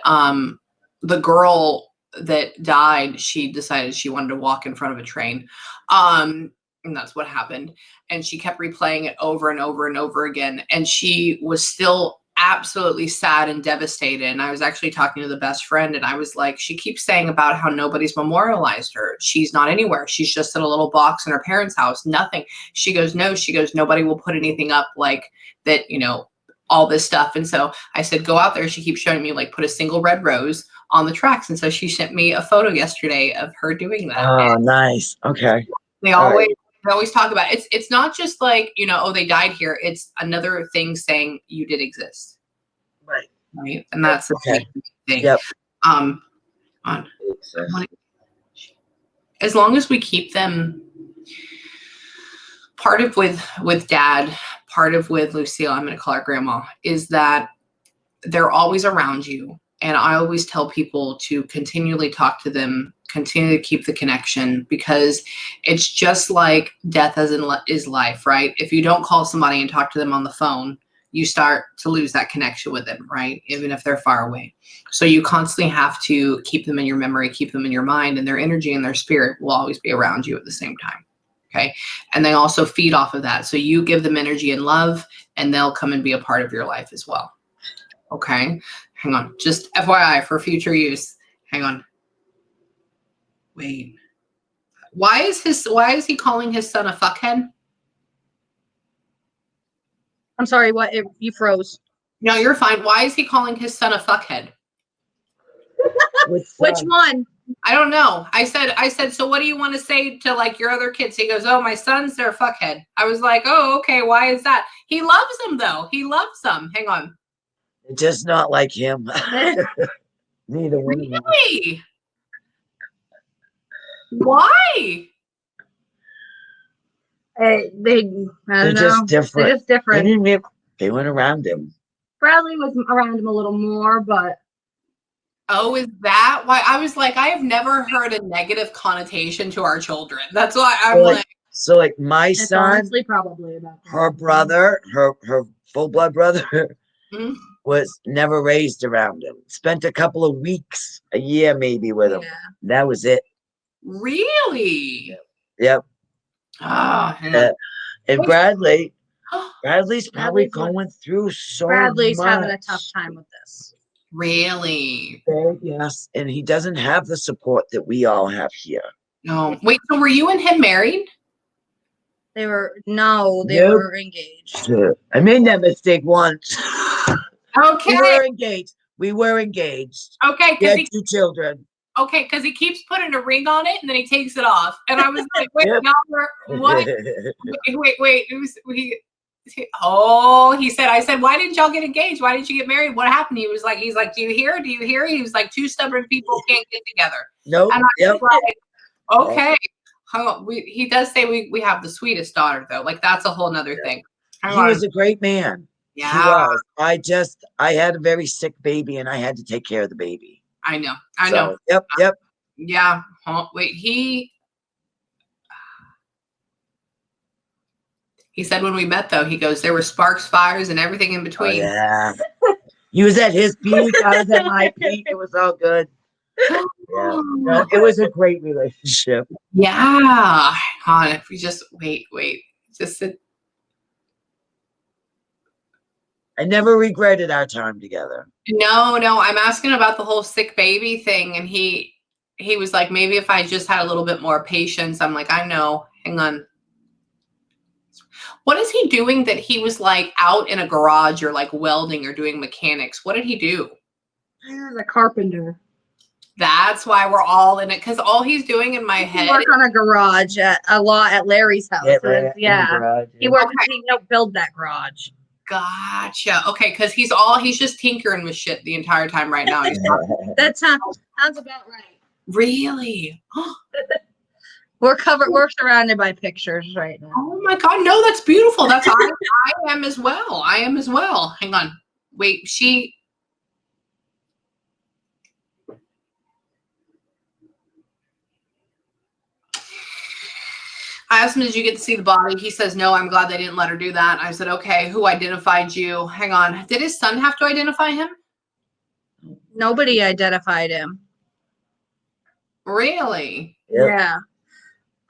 [SPEAKER 1] the girl that died, she decided she wanted to walk in front of a train. And that's what happened. And she kept replaying it over and over and over again. And she was still absolutely sad and devastated. And I was actually talking to the best friend, and I was like, she keeps saying about how nobody's memorialized her. She's not anywhere. She's just in a little box in her parents' house. Nothing. She goes, no, nobody will put anything up like that, all this stuff. And so I said, go out there. She keeps showing me like put a single red rose on the tracks. And so she sent me a photo yesterday of her doing that.
[SPEAKER 3] Oh, nice. Okay.
[SPEAKER 1] They always talk about it. It's not just like, oh, they died here. It's another thing saying you did exist. Right. And that's the
[SPEAKER 3] Okay.
[SPEAKER 1] thing.
[SPEAKER 3] Yep.
[SPEAKER 1] As long as we keep them, part of with Dad, part of with Lucille, I'm going to call her grandma, is that they're always around you. And I always tell people to continually talk to them, continue to keep the connection, because it's just like death is life, right? If you don't call somebody and talk to them on the phone, you start to lose that connection with them, right? Even if they're far away. So you constantly have to keep them in your memory, keep them in your mind, and their energy and their spirit will always be around you at the same time. Okay. And they also feed off of that. So you give them energy and love, and they'll come and be a part of your life as well. Okay. Hang on. Just FYI for future use. Hang on. Wait. Why is he calling his son a fuckhead?
[SPEAKER 2] I'm sorry, what? You froze.
[SPEAKER 1] No, you're fine. Why is he calling his son a fuckhead?
[SPEAKER 2] Which one?
[SPEAKER 1] I don't know. I said, so what do you want to say to like your other kids? He goes, oh, my son's their fuckhead. I was like, oh, okay. Why is that? He loves them though. He loves them. Hang on.
[SPEAKER 3] They're just not like him. Neither one of them.
[SPEAKER 1] Really? Why?
[SPEAKER 2] I
[SPEAKER 3] They're
[SPEAKER 2] don't
[SPEAKER 3] just
[SPEAKER 2] know.
[SPEAKER 3] different.
[SPEAKER 2] They're just different.
[SPEAKER 3] They went around him.
[SPEAKER 2] Bradley was around him a little more, but
[SPEAKER 1] Oh, is that why? I was like, I have never heard a negative connotation to our children. That's why I'm like,
[SPEAKER 3] so like my
[SPEAKER 2] it's
[SPEAKER 3] son,
[SPEAKER 2] honestly probably about that.
[SPEAKER 3] her brother, her full blood brother,
[SPEAKER 1] hmm?
[SPEAKER 3] was never raised around him. Spent a couple of weeks, a year maybe with him.
[SPEAKER 2] Yeah.
[SPEAKER 3] That was it.
[SPEAKER 1] Really?
[SPEAKER 3] Yep.
[SPEAKER 1] Oh, yeah.
[SPEAKER 3] And Bradley's probably
[SPEAKER 2] Bradley's what-
[SPEAKER 3] going through so
[SPEAKER 2] Bradley's
[SPEAKER 3] much.
[SPEAKER 2] having a tough time with this.
[SPEAKER 1] Really?
[SPEAKER 3] Yes, and he doesn't have the support that we all have here.
[SPEAKER 1] No. Wait, so were you and him married?
[SPEAKER 2] They were
[SPEAKER 3] Nope.
[SPEAKER 2] engaged.
[SPEAKER 3] I made that mistake once.
[SPEAKER 1] Okay.
[SPEAKER 3] We were engaged.
[SPEAKER 1] Okay,
[SPEAKER 3] We had
[SPEAKER 1] because
[SPEAKER 3] 2 children.
[SPEAKER 1] he keeps putting a ring on it and then he takes it off. And I was like, wait,
[SPEAKER 3] Yep.
[SPEAKER 1] now what? Wait. He said, I said, why didn't y'all get engaged? Why didn't you get married? What happened? He's like, do you hear? Do you hear? He was like, 2 stubborn people can't get together.
[SPEAKER 3] Nope.
[SPEAKER 1] And I was
[SPEAKER 3] Yep.
[SPEAKER 1] like, okay. Hang on. He does say we have the sweetest daughter though. Like that's a whole nother thing.
[SPEAKER 3] He was a great man.
[SPEAKER 1] Yeah.
[SPEAKER 3] He was. I had a very sick baby and I had to take care of the baby.
[SPEAKER 1] I know. Yep. Yeah. Wait, he said when we met though, he goes, there were sparks, fires, and everything in between.
[SPEAKER 3] Oh, yeah. He was at his peak. I was at my peak. It was all good. Yeah. No, it was a great relationship.
[SPEAKER 1] Yeah. Hon, if we just wait. Just sit.
[SPEAKER 3] I never regretted our time together.
[SPEAKER 1] No, I'm asking about the whole sick baby thing. And he was like, maybe if I just had a little bit more patience. I'm like, I know. Hang on. What is he doing that he was like out in a garage or like welding or doing mechanics? What did he do?
[SPEAKER 2] He's a carpenter.
[SPEAKER 1] That's why we're all in it. Because all he's doing in my head.
[SPEAKER 2] He worked on a garage at Larry's house. Yeah. He worked.
[SPEAKER 1] Okay.
[SPEAKER 2] He helped build that garage.
[SPEAKER 1] Gotcha. Okay, because he's just tinkering with shit the entire time right now.
[SPEAKER 2] That sounds about right.
[SPEAKER 1] Really?
[SPEAKER 2] We're surrounded by pictures right now.
[SPEAKER 1] Oh my god, no, that's beautiful. That's I am as well. Hang on. Wait, I asked him, did you get to see the body? He says, no, I'm glad they didn't let her do that. I said, okay, who identified you? Hang on. Did his son have to identify him?
[SPEAKER 2] Nobody identified him.
[SPEAKER 1] Really?
[SPEAKER 3] Yep.
[SPEAKER 2] Yeah.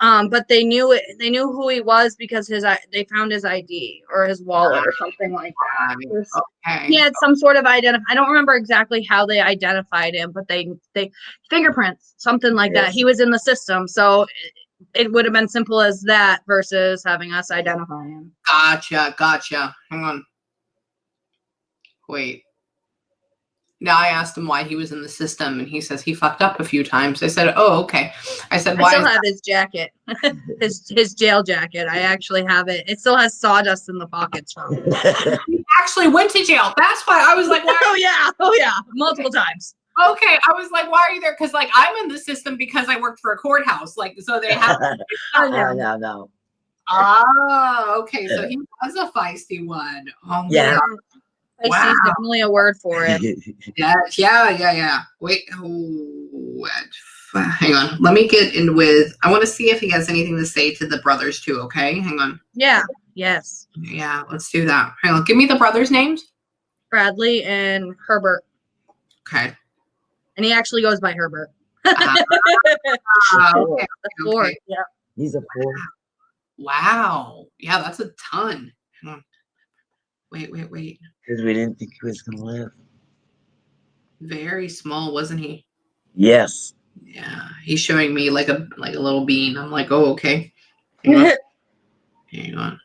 [SPEAKER 2] But they knew it. They knew who he was because they found his ID or his wallet or something like that.
[SPEAKER 1] Okay.
[SPEAKER 2] He had some sort of I don't remember exactly how they identified him, but they fingerprints, something like that. He was in the system, so it would have been simple as that versus having us identify him.
[SPEAKER 1] Gotcha. Hang on. Wait. Now I asked him why he was in the system, and he says he fucked up a few times. I said, "Oh, okay." I said, "Why?"
[SPEAKER 2] I still have his jacket, his jail jacket. I actually have it. It still has sawdust in the pockets from it.
[SPEAKER 1] He actually went to jail. That's why I was like, "Why?"
[SPEAKER 2] Oh yeah, multiple times.
[SPEAKER 1] Okay, I was like, "Why are you there?" Because like I'm in the system because I worked for a courthouse. Like, so they have.
[SPEAKER 3] No.
[SPEAKER 1] Oh, okay. So he was a feisty one. Oh,
[SPEAKER 3] Yeah.
[SPEAKER 2] Wow. Is definitely a word for it.
[SPEAKER 1] Yeah. Wait, hang on. Let me get in with. I want to see if he has anything to say to the brothers too. Okay, hang on.
[SPEAKER 2] Yeah. Yes.
[SPEAKER 1] Yeah, let's do that. Hang on. Give me the brothers' names.
[SPEAKER 2] Bradley and Herbert.
[SPEAKER 1] Okay.
[SPEAKER 2] And he actually goes by Herbert.
[SPEAKER 1] Okay.
[SPEAKER 2] The fourth.
[SPEAKER 1] Okay.
[SPEAKER 2] Yeah.
[SPEAKER 3] He's a fool.
[SPEAKER 1] Wow. Yeah, that's a ton. Hang on. Wait.
[SPEAKER 3] Because we didn't think he was going to live.
[SPEAKER 1] Very small, wasn't he?
[SPEAKER 3] Yes.
[SPEAKER 1] Yeah. He's showing me like a little bean. I'm like, oh, okay. Hang on.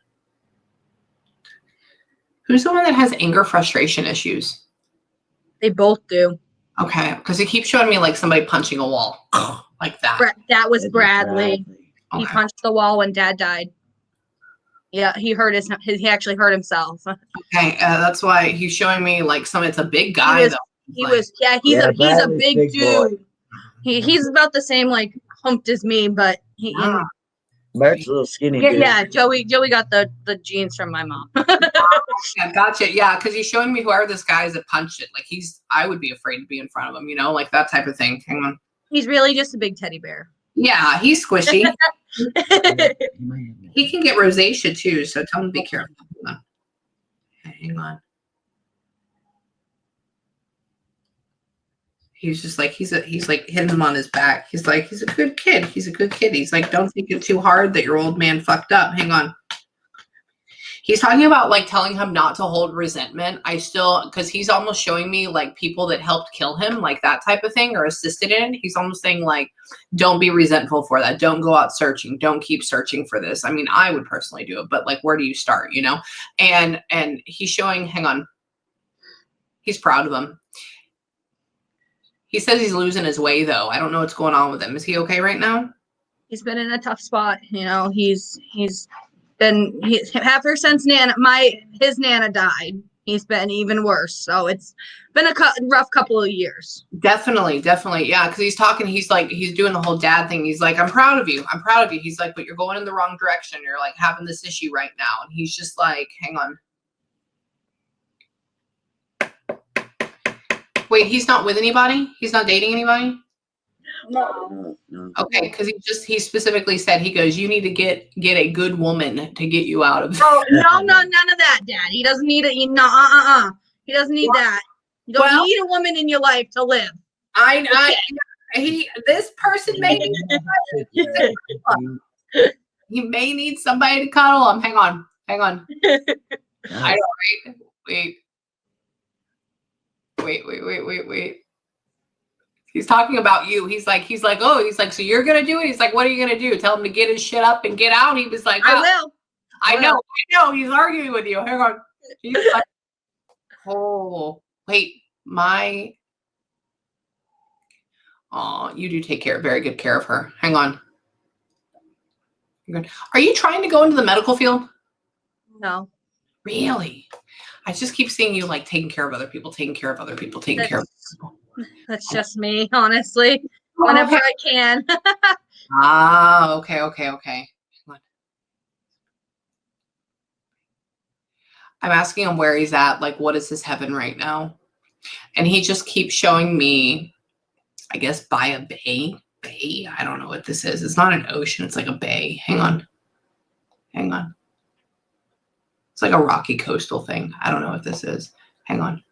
[SPEAKER 1] Who's the one that has anger frustration issues?
[SPEAKER 2] They both do.
[SPEAKER 1] Okay, because he keeps showing me like somebody punching a wall like that.
[SPEAKER 2] That was Bradley. He
[SPEAKER 1] Okay.
[SPEAKER 2] punched the wall when Dad died. Yeah, he hurt he actually hurt himself.
[SPEAKER 1] Okay, that's why he's showing me like it's a big guy though.
[SPEAKER 2] He's a big dude. He's about the same like humped as me, but
[SPEAKER 3] Bert's a little skinny dude.
[SPEAKER 2] Yeah, Joey got the genes from my mom.
[SPEAKER 1] Yeah, gotcha. Yeah, because he's showing me whoever this guy is that punched it. Like I would be afraid to be in front of him, like that type of thing. Hang on.
[SPEAKER 2] He's really just a big teddy bear.
[SPEAKER 1] Yeah, he's squishy. He can get rosacea too, so tell him to be careful. Hang on. He's just like he's like hitting him on his back. He's like, he's a good kid. He's a good kid. He's like, don't think it too hard that your old man fucked up. Hang on. He's talking about like telling him not to hold resentment. Because he's almost showing me like people that helped kill him, like that type of thing, or assisted in. He's almost saying like, don't be resentful for that. Don't go out searching. Don't keep searching for this. I mean, I would personally do it, but like, where do you start, And he's showing, hang on. He's proud of him. He says he's losing his way though. I don't know what's going on with him. Is he okay right now?
[SPEAKER 2] He's been in a tough spot. He's been ever since his Nana died. He's been even worse. So it's been a rough couple of years.
[SPEAKER 1] Definitely. Yeah. Cause he's doing the whole dad thing. He's like, I'm proud of you. He's like, but you're going in the wrong direction. You're like having this issue right now. And he's just like, hang on. Wait, he's not with anybody? He's not dating anybody?
[SPEAKER 2] No.
[SPEAKER 1] Okay, because he specifically said, he goes, you need to get a good woman to get you out of this.
[SPEAKER 2] Oh, no, none of that, Dad. He doesn't need it. He doesn't need that. You don't need a woman in your life to live.
[SPEAKER 1] This person may he may need somebody to cuddle him. Hang on. I know, right? Wait. He's talking about you. He's like, so you're going to do it? He's like, what are you going to do? Tell him to get his shit up and get out? He was like,
[SPEAKER 2] I will.
[SPEAKER 1] I know. He's arguing with you. Hang on. He's like, oh, wait, you do take very good care of her. Hang on. Are you trying to go into the medical field?
[SPEAKER 2] No.
[SPEAKER 1] Really? I just keep seeing you like taking care of other people.
[SPEAKER 2] That's just me, honestly. Whenever I can.
[SPEAKER 1] Okay. I'm asking him where he's at. Like, what is his heaven right now? And he just keeps showing me, I guess, by a bay. I don't know what this is. It's not an ocean. It's like a bay. Hang on. It's like a rocky coastal thing. I don't know what this is. Hang on.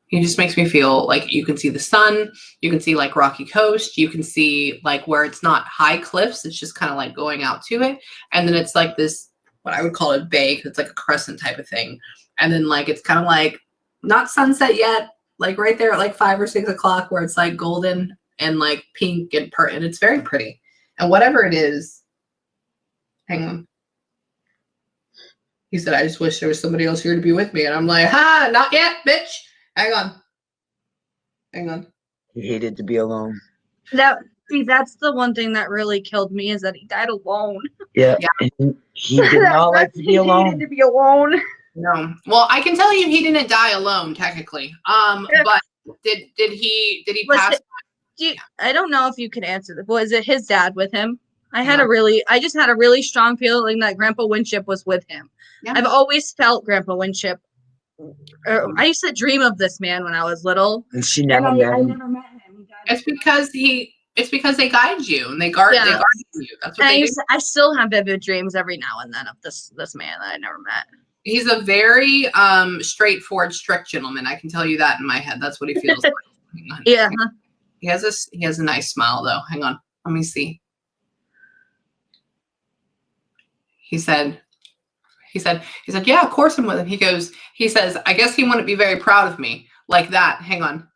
[SPEAKER 1] It just makes me feel like you can see the sun. You can see like rocky coast. You can see like where it's not high cliffs. It's just kind of like going out to it. And then it's like this, what I would call a bay, because it's like a crescent type of thing. And then like it's kind of like not sunset yet, like right there at like 5 or 6 o'clock where it's like golden and like pink and it's very pretty. And whatever it is, hang on. He said, I just wish there was somebody else here to be with me. And I'm like, not yet, bitch. Hang on.
[SPEAKER 3] He hated to be alone.
[SPEAKER 2] That's the one thing that really killed me, is that he died alone.
[SPEAKER 3] Yeah. He did not like to be alone.
[SPEAKER 2] He hated to be alone.
[SPEAKER 1] No. Well, I can tell you he didn't die alone, technically. But did he pass?
[SPEAKER 2] I don't know if you can answer this. Was it his dad with him? I just had a really strong feeling that Grandpa Winship was with him. Yeah. I've always felt Grandpa Winship. I used to dream of this man when I was little.
[SPEAKER 3] And she never met him.
[SPEAKER 2] I never met him.
[SPEAKER 1] It's because they guide you and they guard you. That's what they do.
[SPEAKER 2] I still have vivid dreams every now and then of this man that I never met.
[SPEAKER 1] He's a very straightforward, strict gentleman. I can tell you that in my head. That's what he feels like.
[SPEAKER 2] Yeah.
[SPEAKER 1] He has a nice smile though. Hang on. Let me see. He said, yeah, of course I'm with him. He says, I guess he wouldn't be very proud of me like that. Hang on.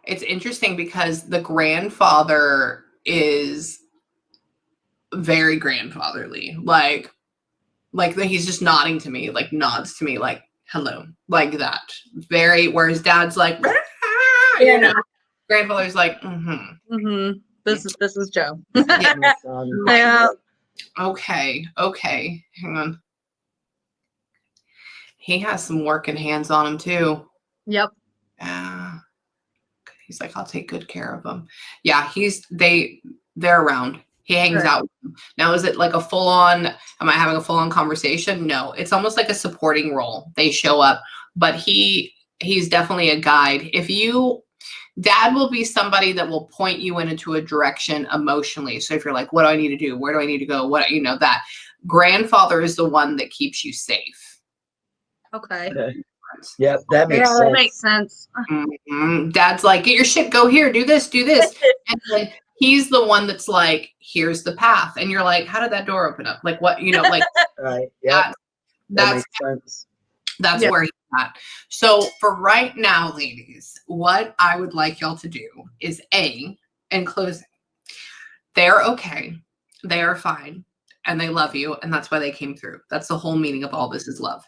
[SPEAKER 1] It's interesting because the grandfather is very grandfatherly, like Like he's just nodding to me, like nods to me, like hello, like that. Very. Whereas dad's like, you know, grandfather's like,
[SPEAKER 2] This is Joe.
[SPEAKER 1] Yeah. Okay. Hang on. He has some working hands on him too.
[SPEAKER 2] Yep.
[SPEAKER 1] Yeah. He's like, I'll take good care of them. Yeah, they're around. He hangs out with them. Now, is it like a full on, am I having a full on conversation? No, it's almost like a supporting role. They show up, but he's definitely a guide. Dad will be somebody that will point you into a direction emotionally. So if you're like, what do I need to do? Where do I need to go? That grandfather is the one that keeps you safe.
[SPEAKER 2] Okay.
[SPEAKER 3] Yeah, that makes sense.
[SPEAKER 2] That makes sense.
[SPEAKER 1] Dad's like, get your shit, go here, do this. And then he's the one that's like, here's the path. And you're like, how did that door open up? Like what, like
[SPEAKER 3] right. Yeah. That makes sense.
[SPEAKER 1] That's where he's at. So for right now, ladies, what I would like y'all to do is in closing, they're okay. They are fine. And they love you. And that's why they came through. That's the whole meaning of all this is love.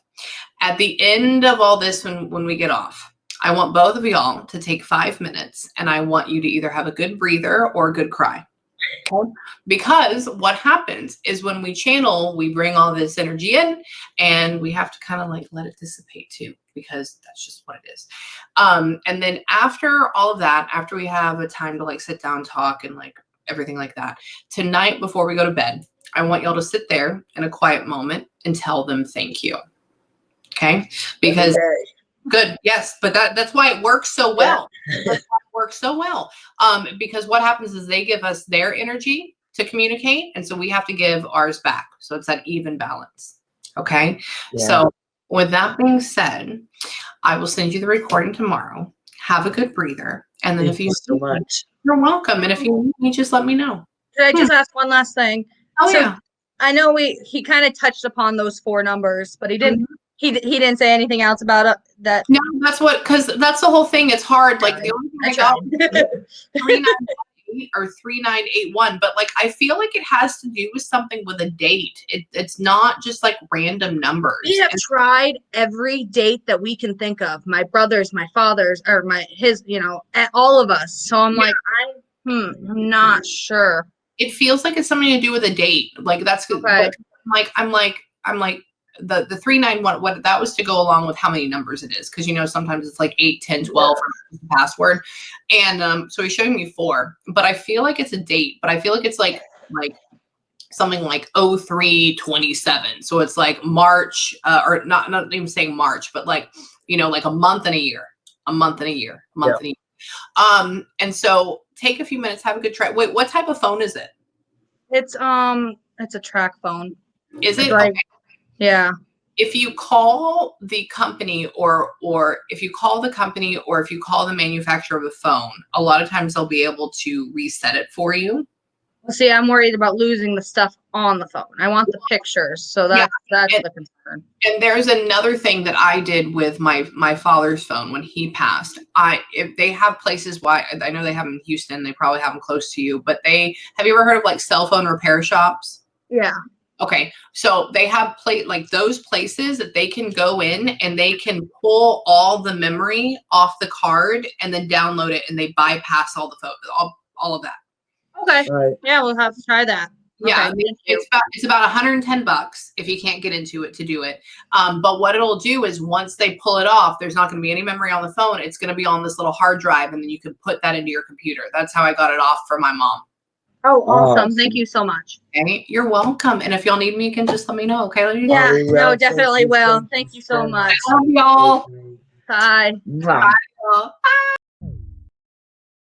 [SPEAKER 1] At the end of all this, when we get off, I want both of y'all to take 5 minutes and I want you to either have a good breather or a good cry. Okay? Because what happens is when we channel, we bring all this energy in and we have to kind of like let it dissipate too, because that's just what it is. And then after all of that, after we have a time to like sit down, talk and like everything like that, tonight before we go to bed, I want y'all to sit there in a quiet moment and tell them thank you. Okay? Because good, yes, but that's why it works so well. That's why it works so well. Because what happens is they give us their energy to communicate, and so we have to give ours back. So it's that even balance. Okay? Yeah. So with that being said, I will send you the recording tomorrow. Have a good breather. And then
[SPEAKER 3] Thank you so much.
[SPEAKER 1] You're welcome. And if you need me, just let me know.
[SPEAKER 2] Could I just ask one last thing?
[SPEAKER 1] Oh, so, yeah.
[SPEAKER 2] I know he kind of touched upon those 4 numbers, but he didn't he didn't say anything else about that.
[SPEAKER 1] No, because that's the whole thing. It's hard. Like the only thing I got 3988 or 3981, but like I feel like it has to do with something with a date. It's not just like random numbers.
[SPEAKER 2] We have tried every date that we can think of. My brother's, my father's, or his, all of us. So I'm like, I'm not sure.
[SPEAKER 1] It feels like it's something to do with a date. Like that's okay. I'm like the 391, what that was to go along with how many numbers it is. Cause sometimes it's like 8, 10, 12 for the password. And so he's showing me 4, but I feel like it's a date, but I feel like it's like something like 0327. So it's like March, or not even saying March, but like, like a month and a year. And so take a few minutes, have a good try. Wait, what type of phone is it?
[SPEAKER 2] It's a track phone.
[SPEAKER 1] Is it?
[SPEAKER 2] Like,
[SPEAKER 1] okay.
[SPEAKER 2] Yeah.
[SPEAKER 1] If you call the company or if you call the manufacturer of the phone, a lot of times they'll be able to reset it for you.
[SPEAKER 2] See, I'm worried about losing the stuff on the phone. I want the pictures. So that's the concern. And
[SPEAKER 1] there's another thing that I did with my father's phone when he passed. If they have places, I know they have them in Houston, they probably have them close to you, but have you ever heard of like cell phone repair shops?
[SPEAKER 2] Yeah.
[SPEAKER 1] Okay. So they have like those places that they can go in and they can pull all the memory off the card and then download it, and they bypass all the photos, all of that.
[SPEAKER 2] Okay. Right. Yeah, we'll have to try that.
[SPEAKER 1] Yeah,
[SPEAKER 2] okay,
[SPEAKER 1] it's about $110 if you can't get into it to do it. But what it'll do is once they pull it off, there's not going to be any memory on the phone. It's going to be on this little hard drive, and then you can put that into your computer. That's how I got it off for my mom.
[SPEAKER 2] Oh, awesome. Thank you so much.
[SPEAKER 1] Okay, you're welcome. And if y'all need me, you can just let me know. Okay, ladies?
[SPEAKER 2] Yeah, no, definitely will. Thank you so much.
[SPEAKER 1] I love y'all.
[SPEAKER 2] Bye.
[SPEAKER 3] Bye.
[SPEAKER 1] Bye.